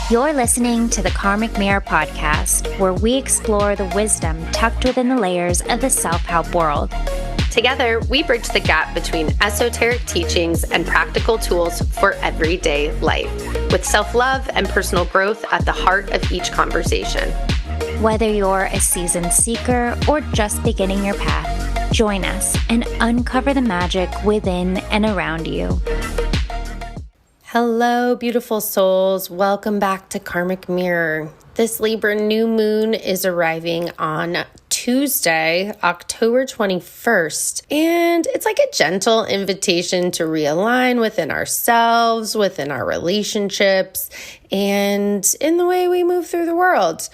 You're listening to the Karmic Mirror podcast, where we explore the wisdom tucked within the layers of the self-help world. Together, we bridge the gap between esoteric teachings and practical tools for everyday life, with self-love and personal growth at the heart of each conversation. Whether you're a seasoned seeker or just beginning your path, join us and uncover the magic within and around you. Hello, beautiful souls. Welcome back to Karmic Mirror. This Libra New Moon is arriving on Tuesday, October 21st, and it's like a gentle invitation to realign within ourselves, within our relationships, and in the way we move through the world.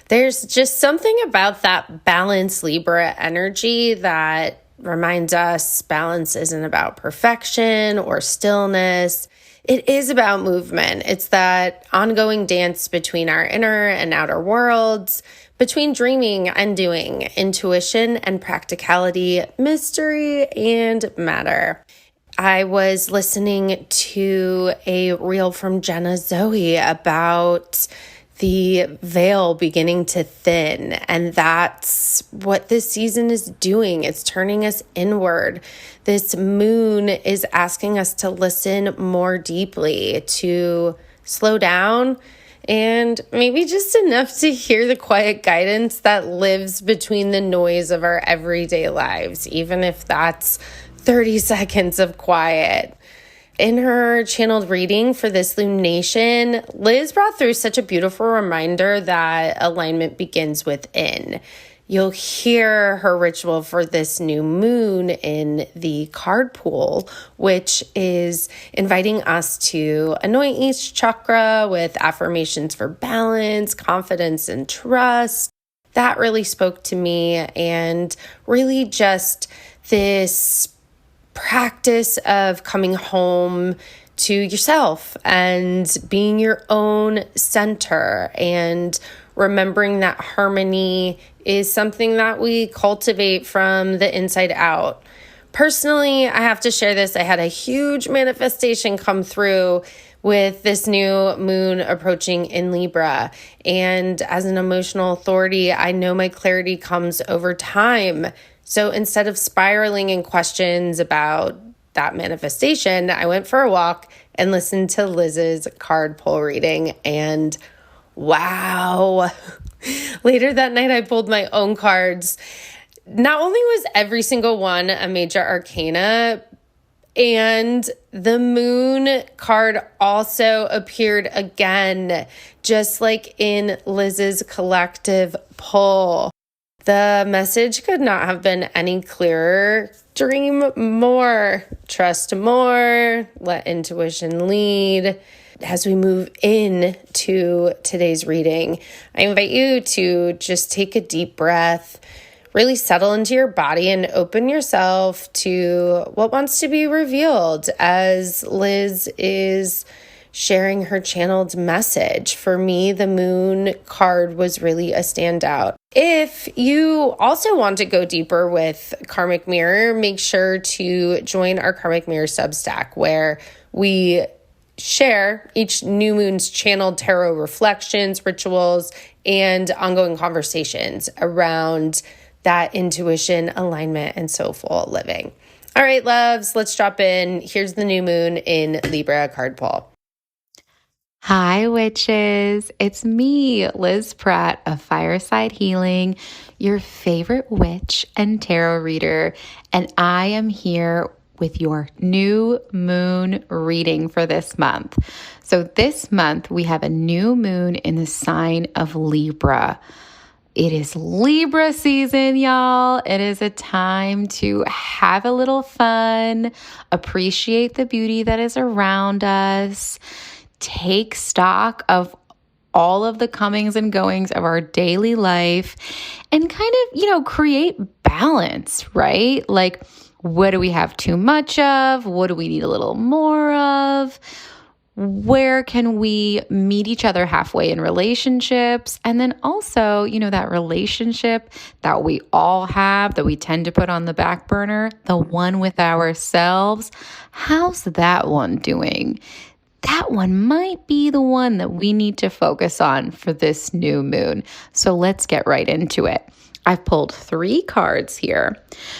There's just something about that balanced Libra energy that reminds us balance isn't about perfection or stillness. It is about movement. It's that ongoing dance between our inner and outer worlds, between dreaming and doing, intuition and practicality, mystery and matter. I was listening to a reel from Jenna Zoe about the veil beginning to thin, and that's what this season is doing. It's turning us inward. This moon is asking us to listen more deeply, to slow down, and maybe just enough to hear the quiet guidance that lives between the noise of our everyday lives, even if that's 30 seconds of quiet. In her channeled reading for this lunation, Liz brought through such a beautiful reminder that alignment begins within. You'll hear her ritual for this new moon in the card pool, which is inviting us to anoint each chakra with affirmations for balance, confidence, and trust. That really spoke to me, and really just this practice of coming home to yourself and being your own center, and remembering that harmony is something that we cultivate from the inside out. Personally, I have to share this. I had a huge manifestation come through with this new moon approaching in Libra. And as an emotional authority, I know my clarity comes over time. So instead of spiraling in questions about that manifestation, I went for a walk and listened to Liz's card pull reading, and wow. Later that night, I pulled my own cards. Not only was every single one a major arcana, and the moon card also appeared again, just like in Liz's collective pull. The message could not have been any clearer. Dream more, trust more, let intuition lead. As we move into today's reading, I invite you to just take a deep breath, really settle into your body, and open yourself to what wants to be revealed as Liz is sharing her channeled message. For me, the moon card was really a standout. If you also want to go deeper with Karmic Mirror, make sure to join our Karmic Mirror Substack, where we share each new moon's channeled tarot reflections, rituals, and ongoing conversations around that intuition, alignment, and soulful living. All right, loves, let's drop in. Here's the new moon in Libra card pull. Hi, witches. It's me, Liz Pratt of Fireside Healing, your favorite witch and tarot reader, and I am here with your new moon reading for this month. So this month, we have a new moon in the sign of Libra. It is Libra season, y'all. It is a time to have a little fun, appreciate the beauty that is around us, take stock of all of the comings and goings of our daily life, and kind of, create balance, right? Like, what do we have too much of? What do we need a little more of? Where can we meet each other halfway in relationships? And then also, that relationship that we all have that we tend to put on the back burner, the one with ourselves, how's that one doing? that one might be the one that we need to focus on for this new moon. So let's get right into it. I've pulled 3 cards here.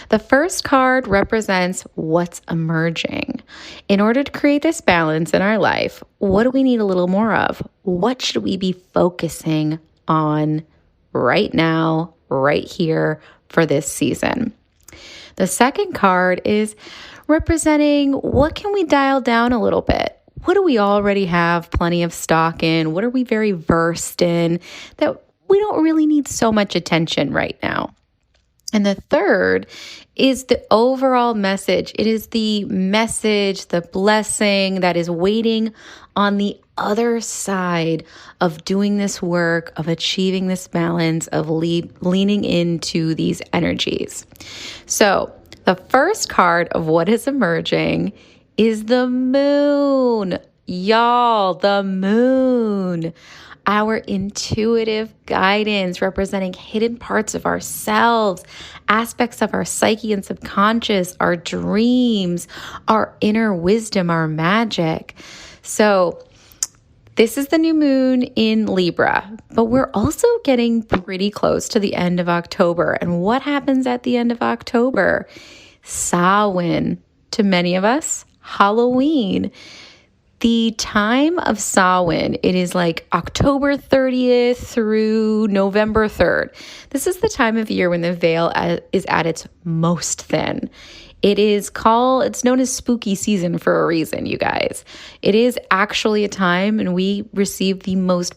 The first card represents what's emerging. In order to create this balance in our life, what do we need a little more of? What should we be focusing on right now, right here for this season? The second card is representing what can we dial down a little bit? What do we already have plenty of stock in? What are we very versed in that we don't really need so much attention right now? And the third is the overall message. It is the message, the blessing that is waiting on the other side of doing this work, of achieving this balance, of leaning into these energies. So the first card of what is emerging is the moon. Y'all, the moon. Our intuitive guidance representing hidden parts of ourselves, aspects of our psyche and subconscious, our dreams, our inner wisdom, our magic. So this is the new moon in Libra, but we're also getting pretty close to the end of October. And what happens at the end of October? Samhain, to many of us, Halloween. The time of Samhain, it is like October 30th through November 3rd. This is the time of year when the veil is at its most thin. It's known as spooky season for a reason, you guys. It is actually a time when we receive the most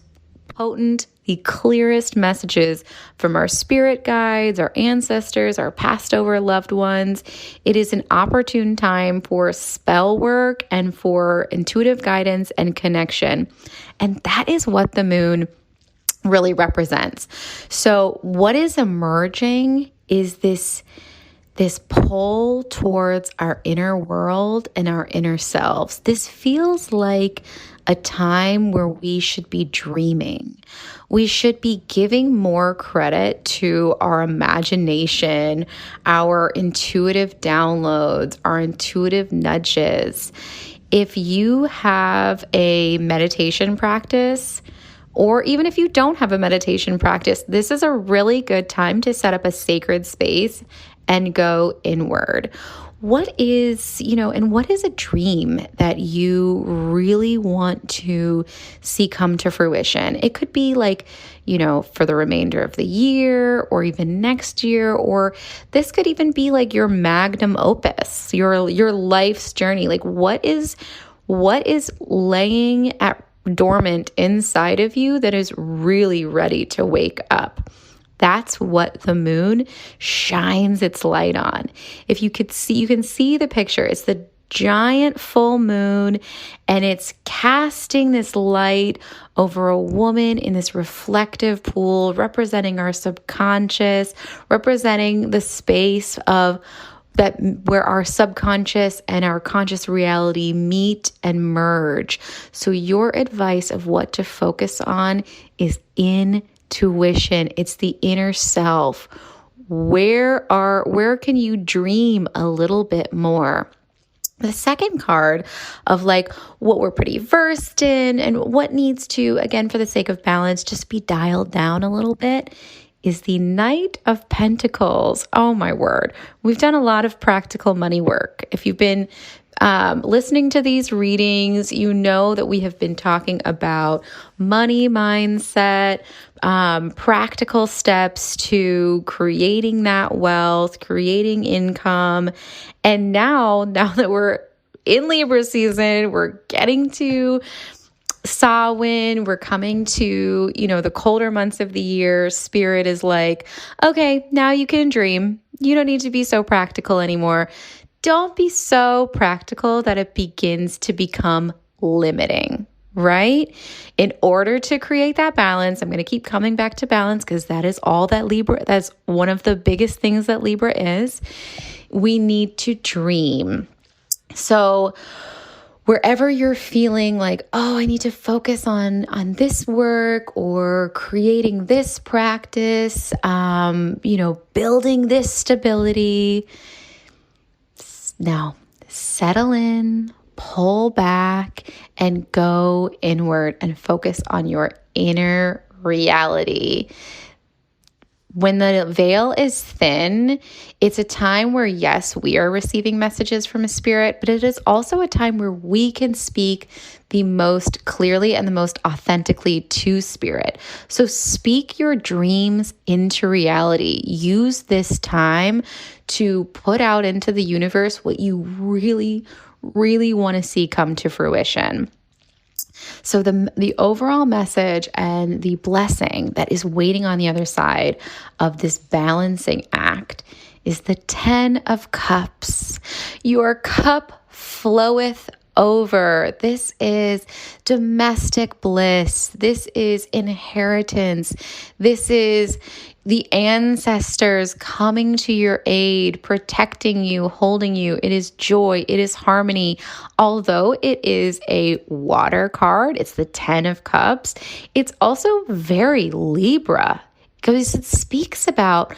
potent, the clearest messages from our spirit guides, our ancestors, our passed over loved ones. It is an opportune time for spell work and for intuitive guidance and connection. And that is what the moon really represents. So what is emerging is this pull towards our inner world and our inner selves. This feels like a time where we should be dreaming. We should be giving more credit to our imagination, our intuitive downloads, our intuitive nudges. If you have a meditation practice, or even if you don't have a meditation practice, this is a really good time to set up a sacred space and go inward. What is a dream that you really want to see come to fruition? It could be like, for the remainder of the year or even next year, or this could even be like your magnum opus, your life's journey. Like what is laying dormant inside of you that is really ready to wake up? That's what the moon shines its light on. If you could see, you can see the picture. It's the giant full moon, and it's casting this light over a woman in this reflective pool, representing our subconscious, representing the space of that where our subconscious and our conscious reality meet and merge. So your advice of what to focus on is intuition. It's the inner self. Where can you dream a little bit more? The second card of like what we're pretty versed in and what needs to, again, for the sake of balance, just be dialed down a little bit is the Knight of Pentacles. Oh my word. We've done a lot of practical money work. If you've been listening to these readings, you know that we have been talking about money mindset, practical steps to creating that wealth, creating income. And now that we're in Libra season, we're getting to Samhain, we're coming to, the colder months of the year. Spirit is like, okay, now you can dream. You don't need to be so practical anymore. Don't be so practical that it begins to become limiting, right? In order to create that balance, I'm going to keep coming back to balance because that is all that Libra, that's one of the biggest things that Libra is. We need to dream. So wherever you're feeling like, oh, I need to focus on this work or creating this practice, building this stability. Now, settle in, pull back and go inward and focus on your inner reality. When the veil is thin, it's a time where, yes, we are receiving messages from a spirit, but it is also a time where we can speak the most clearly and the most authentically to spirit. So speak your dreams into reality. Use this time to put out into the universe what you really, really want to see come to fruition. So the overall message and the blessing that is waiting on the other side of this balancing act is the 10 of Cups. Your cup floweth over. This is domestic bliss. This is inheritance. This is the ancestors coming to your aid, protecting you, holding you. It is joy. It is harmony. Although it is a water card, it's the 10 of Cups. It's also very Libra because it speaks about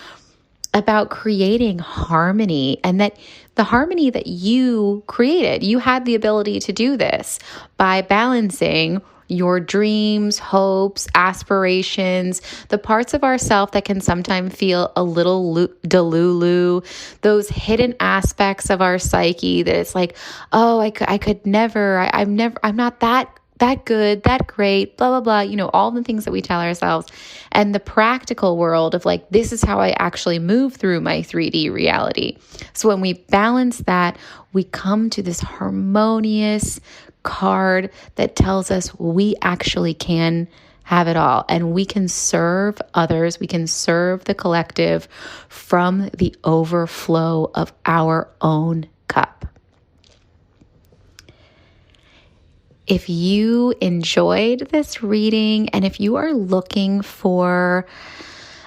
creating harmony, and that the harmony that you created, you had the ability to do this by balancing your dreams, hopes, aspirations, the parts of ourself that can sometimes feel a little delulu, those hidden aspects of our psyche that it's like, oh, I could never, I'm not that good, that great, blah, blah, blah, all the things that we tell ourselves, and the practical world of like, this is how I actually move through my 3D reality. So when we balance that, we come to this harmonious card that tells us we actually can have it all, and we can serve others, we can serve the collective from the overflow of our own cup. If you enjoyed this reading, and if you are looking for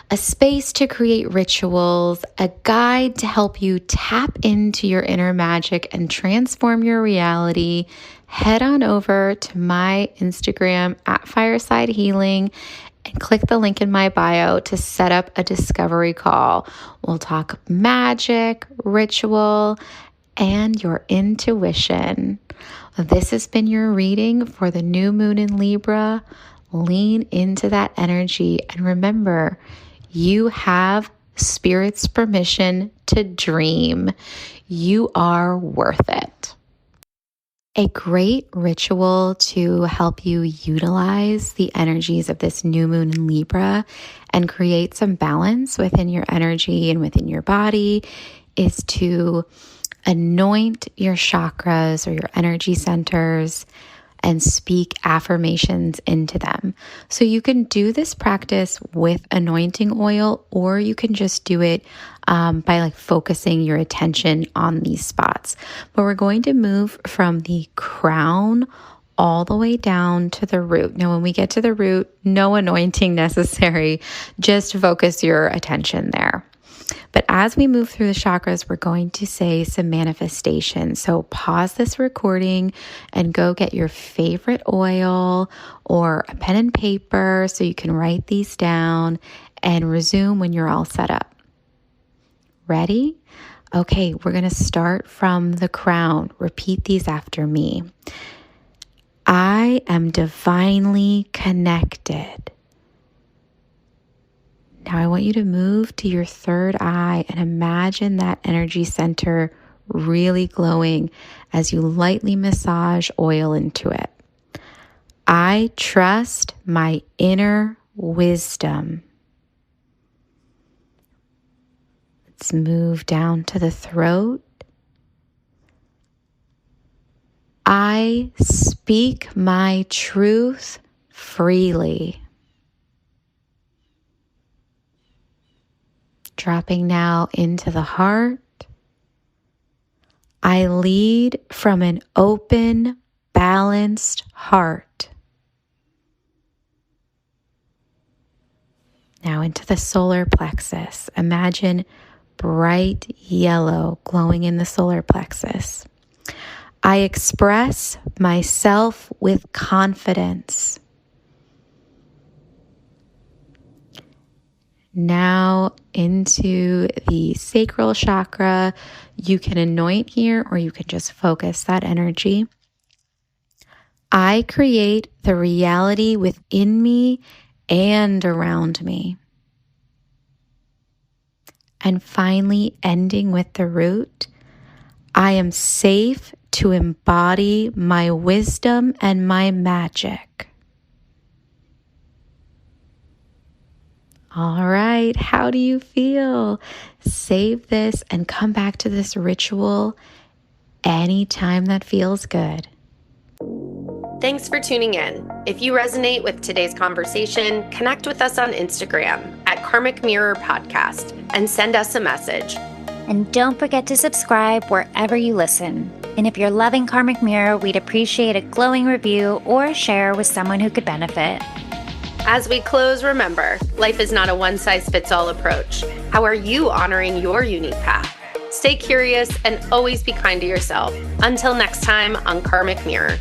a space to create rituals, a guide to help you tap into your inner magic and transform your reality, head on over to my Instagram at Fireside Healing and click the link in my bio to set up a discovery call. We'll talk magic, ritual, and your intuition. This has been your reading for the new moon in Libra. Lean into that energy, and remember, you have Spirit's permission to dream. You are worth it. A great ritual to help you utilize the energies of this new moon in Libra and create some balance within your energy and within your body is to anoint your chakras or your energy centers and speak affirmations into them. So you can do this practice with anointing oil, or you can just do it by focusing your attention on these spots. But we're going to move from the crown all the way down to the root. Now, when we get to the root, no anointing necessary, just focus your attention there. But as we move through the chakras, we're going to say some manifestations. So pause this recording and go get your favorite oil or a pen and paper so you can write these down, and resume when you're all set up. Ready? Okay, we're going to start from the crown. Repeat these after me. I am divinely connected. Now I want you to move to your third eye and imagine that energy center really glowing as you lightly massage oil into it. I trust my inner wisdom. Let's move down to the throat. I speak my truth freely. Dropping now into the heart. I lead from an open, balanced heart. Now into the solar plexus. Imagine bright yellow glowing in the solar plexus. I express myself with confidence. Now into the sacral chakra. You can anoint here, or you can just focus that energy. I create the reality within me and around me. And finally, ending with the root, I am safe to embody my wisdom and my magic. All right, how do you feel? Save this and come back to this ritual anytime that feels good. Thanks for tuning in. If you resonate with today's conversation, connect with us on Instagram at Karmic Mirror Podcast and send us a message. And don't forget to subscribe wherever you listen. And if you're loving Karmic Mirror, we'd appreciate a glowing review or a share with someone who could benefit. As we close, remember, life is not a one-size-fits-all approach. How are you honoring your unique path? Stay curious and always be kind to yourself. Until next time on Karmic Mirror.